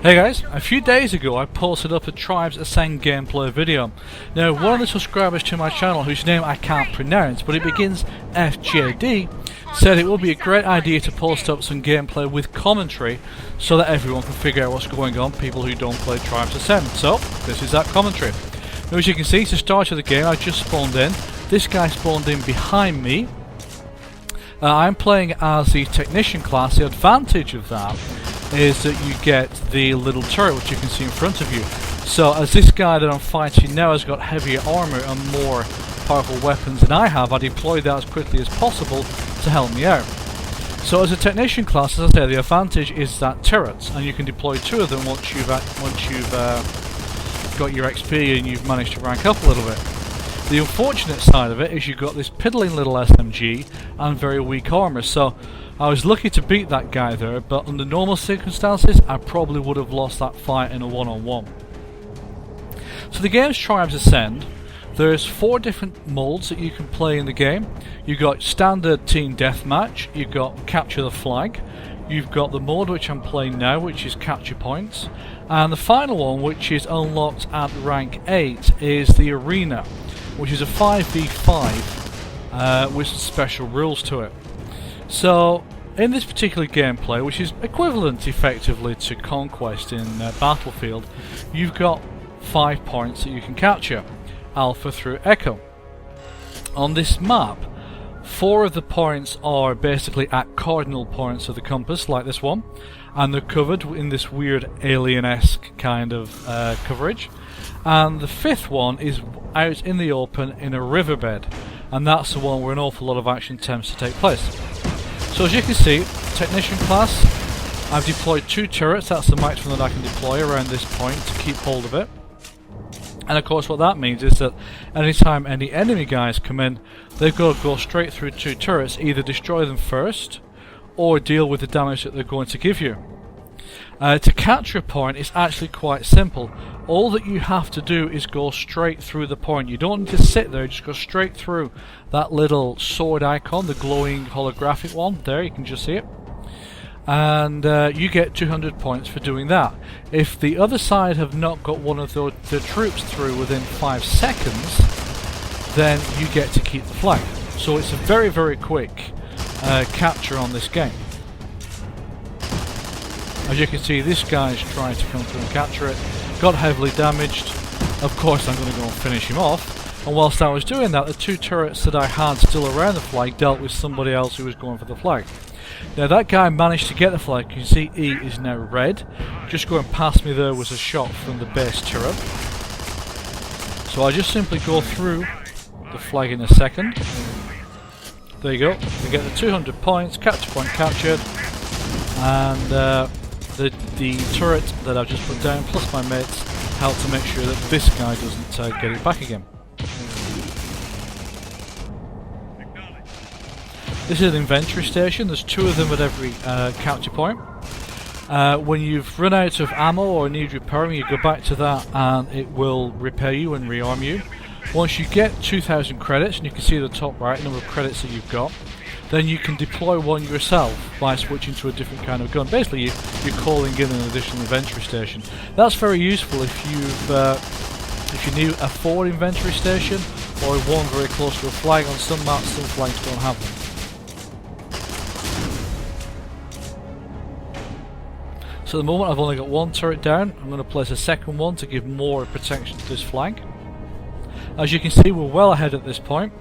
Hey guys, a few days ago I posted up a Tribes Ascend gameplay video. Now one of the subscribers to my channel, whose name I can't pronounce but it begins FJD, said it would be a great idea to post up some gameplay with commentary so that everyone can figure out what's going on, people who don't play Tribes Ascend. So this is that commentary. Now as you can see, to start of the game I just spawned in. This guy spawned in behind me. I'm playing as the Technician class. The advantage of that is that you get the little turret which you can see in front of you. So as this guy that I'm fighting now has got heavier armor and more powerful weapons than I have, I deployed that as quickly as possible to help me out. So as a Technician class, as I say, the advantage is that turrets, and you can deploy two of them once you've got your XP and you've managed to rank up a little bit. The unfortunate side of it is you've got this piddling little SMG and very weak armor. So I was lucky to beat that guy there, but under normal circumstances I probably would have lost that fight in a one-on-one. So the game's Tribes Ascend. There's 4 different modes that you can play in the game. You've got standard team deathmatch, you've got capture the flag, you've got the mode which I'm playing now, which is capture points, and the final one, which is unlocked at rank 8, is the arena, which is a 5v5 with some special rules to it. So in this particular gameplay, which is equivalent effectively to Conquest in Battlefield, you've got 5 points that you can capture, Alpha through Echo. On this map, 4 of the points are basically at cardinal points of the compass, like this one, and they're covered in this weird alien-esque kind of coverage. And the 5th one is out in the open in a riverbed, and that's the one where an awful lot of action tends to take place. So as you can see, Technician class, I've deployed 2 turrets. That's the maximum that I can deploy around this point to keep hold of it. And of course what that means is that anytime any enemy guys come in, they've got to go straight through 2 turrets, either destroy them first or deal with the damage that they're going to give you. To capture a point is actually quite simple. All that you have to do is go straight through the point. You don't need to sit there, just go straight through that little sword icon, the glowing holographic one. There, you can just see it. And you get 200 points for doing that. If the other side have not got one of their troops through within 5 seconds, then you get to keep the flag. So it's a very, very quick capture on this game. As you can see, this guy's trying to come through and capture it. Got heavily damaged. Of course I'm going to go and finish him off. And whilst I was doing that, the 2 turrets that I had still around the flag dealt with somebody else who was going for the flag. Now that guy managed to get the flag. You can see E is now red. Just going past me there was a shot from the base turret. So I just simply go through the flag in a second. There you go. We get the 200 points, capture point captured, and the turret that I've just put down plus my mates help to make sure that this guy doesn't get it back again. This is an inventory station. There's 2 of them at every capture point. When you've run out of ammo or need repairing, you go back to that and it will repair you and rearm you. Once you get 2,000 credits, and you can see at the top right number of credits that you've got, then you can deploy one yourself by switching to a different kind of gun. Basically, you're calling in an additional inventory station. That's very useful if you need a forward inventory station or one very close to a flag. On some maps, some flags don't have them. So at the moment I've only got 1 turret down. I'm going to place a second one to give more protection to this flag. As you can see, we're well ahead at this point.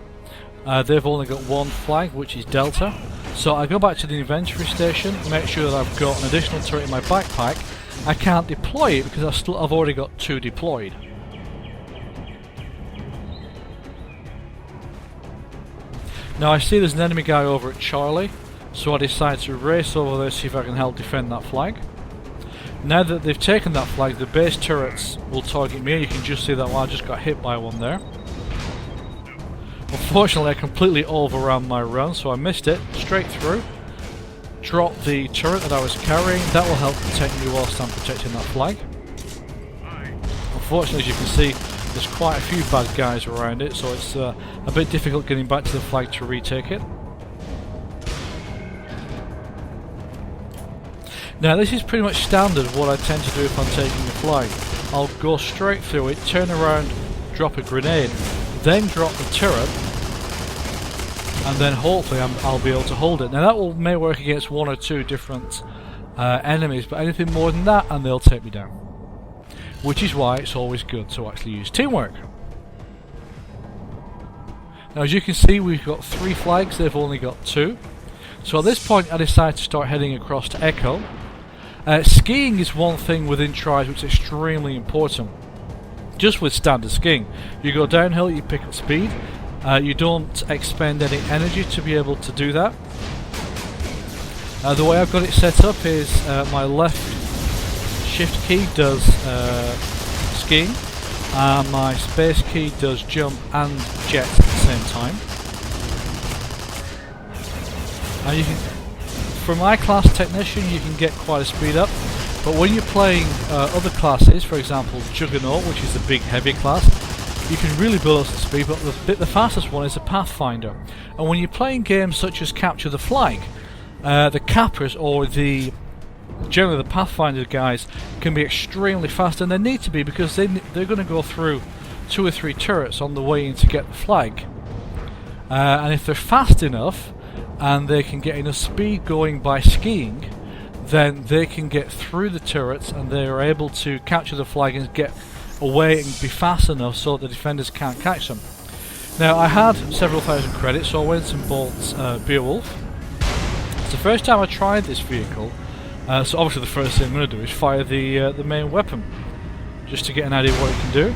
They've only got 1 flag, which is Delta. So I go back to the inventory station, make sure that I've got an additional turret in my backpack. I can't deploy it because I've already got 2 deployed. Now I see there's an enemy guy over at Charlie, so I decide to race over there, see if I can help defend that flag. Now that they've taken that flag, the base turrets will target me. You can just see that I just got hit by one there. Unfortunately I completely overran my run, so I missed it, straight through. Dropped the turret that I was carrying. That will help protect me whilst I'm protecting that flag. Unfortunately, as you can see, there's quite a few bad guys around it, so it's a bit difficult getting back to the flag to retake it. Now this is pretty much standard what I tend to do if I'm taking the flag. I'll go straight through it, turn around, drop a grenade, then drop the turret, and then hopefully I'll be able to hold it. Now that may work against one or two different enemies, but anything more than that and they'll take me down. Which is why it's always good to actually use teamwork. Now as you can see, we've got 3 flags, they've only got 2. So at this point I decided to start heading across to Echo. Skiing is one thing within Tribes which is extremely important. Just with standard skiing, you go downhill, you pick up speed, you don't expend any energy to be able to do that. The way I've got it set up is my left shift key does skiing, and my space key does jump and jet at the same time. And you can, for my class technician, you can get quite a speed up, but when you're playing other classes, for example Juggernaut, which is the big heavy class, you can really build up the speed, but the fastest one is a Pathfinder. And when you're playing games such as Capture the Flag, the cappers or generally the Pathfinder guys can be extremely fast, and they need to be because they're going to go through 2 or 3 turrets on the way in to get the flag. And if they're fast enough and they can get enough speed going by skiing, then they can get through the turrets and they are able to capture the flag and get away and be fast enough so the defenders can't catch them. Now I had several thousand credits, so I went and bought Beowulf. It's the first time I tried this vehicle, so obviously the first thing I'm going to do is fire the main weapon, just to get an idea of what it can do.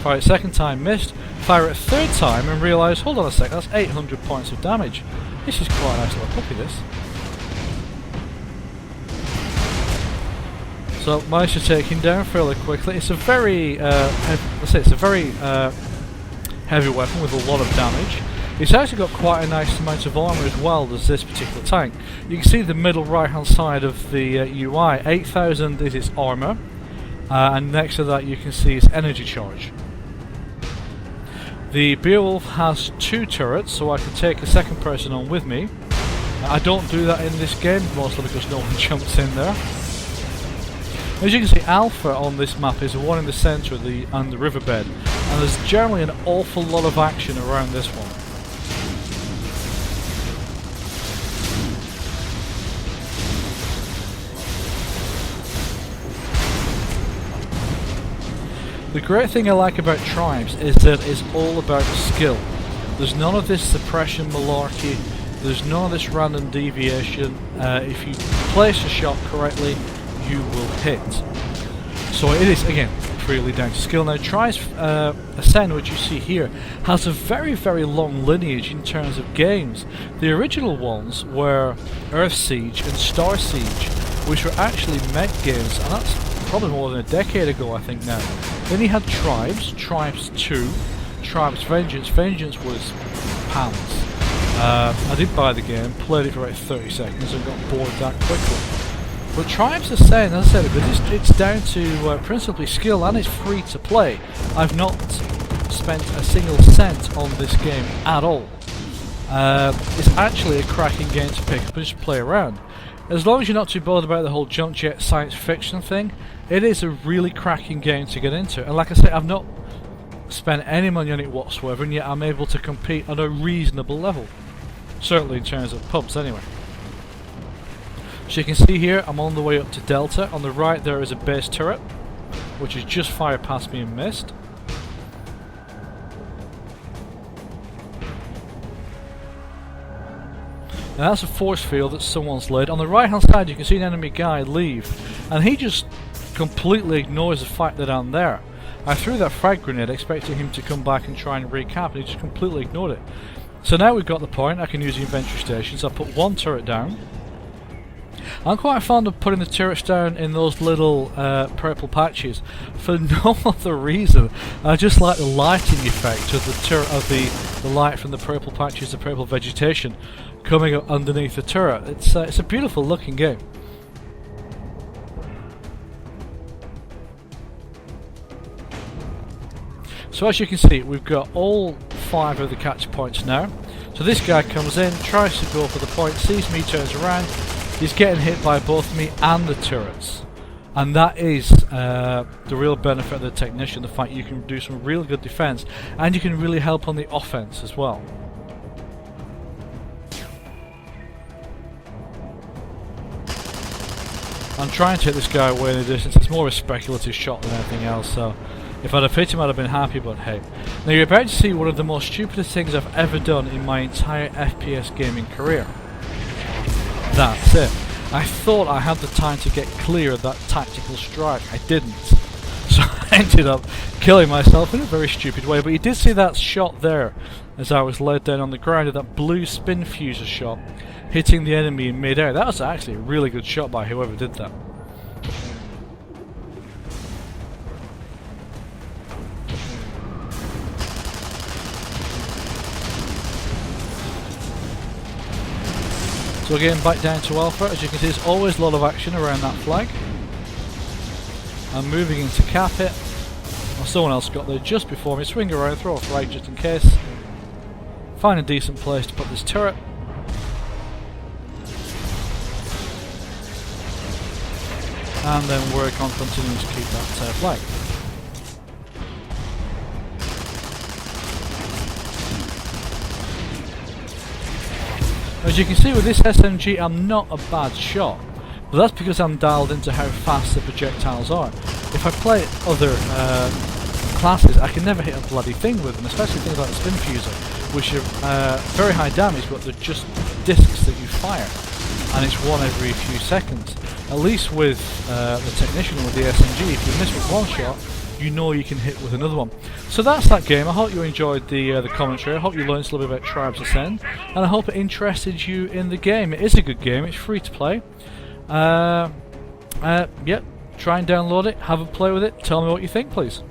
Fire it second time, missed. Fire it a third time and realise, hold on a sec, that's 800 points of damage. This is quite a nice little puppy, this. So managed to take him down fairly quickly. It's a very heavy weapon with a lot of damage. It's actually got quite a nice amount of armour as well as this particular tank. You can see the middle right hand side of the UI, 8000 is its armour, and next to that you can see its energy charge. The Beowulf has 2 turrets, so I can take a second person on with me. I don't do that in this game, mostly because no one jumps in there. As you can see, Alpha on this map is the one in the centre of the riverbed, and there's generally an awful lot of action around this one. The great thing I like about Tribes is that it's all about skill. There's none of this suppression malarkey, there's none of this random deviation. If you place a shot correctly, you will hit. So it is, again, really down to skill. Now Tribes Ascend, which you see here, has a very, very long lineage in terms of games. The original ones were Earth Siege and Star Siege, which were actually mech games, and that's probably more than a decade ago, I think now. Then you had Tribes, Tribes 2, Tribes Vengeance. Vengeance was pounds. I did buy the game, played it for about 30 seconds and got bored that quickly. But Tribes Ascend, as I said, it's down to principally skill, and it's free to play. I've not spent a single cent on this game at all. It's actually a cracking game to pick up and just play around. As long as you're not too bothered about the whole jump jet science fiction thing, it is a really cracking game to get into. And like I say, I've not spent any money on it whatsoever, and yet I'm able to compete at a reasonable level. Certainly in terms of pubs anyway. So you can see here, I'm on the way up to Delta. On the right there is a base turret, which has just fired past me and missed. Now that's a force field that someone's laid. On the right hand side you can see an enemy guy leave, and he just completely ignores the fact that I'm there. I threw that frag grenade expecting him to come back and try and recap, and he just completely ignored it. So now we've got the point, I can use the inventory stations. I put one turret down. I'm quite fond of putting the turrets down in those little purple patches for no other reason. I just like the lighting effect of the turret, of the light from the purple patches, the purple vegetation coming up underneath the turret. It's a beautiful looking game. So as you can see, we've got all 5 of the catch points now. So this guy comes in, tries to go for the point, sees me, turns around, he's getting hit by both me and the turrets. And that is the real benefit of the Technician, the fact you can do some real good defense and you can really help on the offense as well. I'm trying to hit this guy away in the distance. It's more a speculative shot than anything else, so if I'd have hit him I'd have been happy, but hey. Now you're about to see one of the most stupidest things I've ever done in my entire FPS gaming career. That's it. I thought I had the time to get clear of that tactical strike. I didn't. So I ended up killing myself in a very stupid way, but you did see that shot there as I was laid down on the ground of that blue spin fuser shot hitting the enemy in mid-air. That was actually a really good shot by whoever did that. So again, back down to Alpha. As you can see, there's always a lot of action around that flag. I'm moving in to cap it. Well, someone else got there just before me. Swing around, throw a flag just in case. Find a decent place to put this turret. And then work on continuing to keep that flag. As you can see with this SMG, I'm not a bad shot, but that's because I'm dialed into how fast the projectiles are. If I play other classes, I can never hit a bloody thing with them, especially things like the spin fuser, which are very high damage, but they're just discs that you fire, and it's one every few seconds. At least with the Technician, with the SMG, if you miss with one shot, you know you can hit with another one. So that's that game. I hope you enjoyed the commentary. I hope you learned a little bit about Tribes Ascend, and I hope it interested you in the game. It is a good game. It's free to play. Yep. Try and download it. Have a play with it. Tell me what you think, please.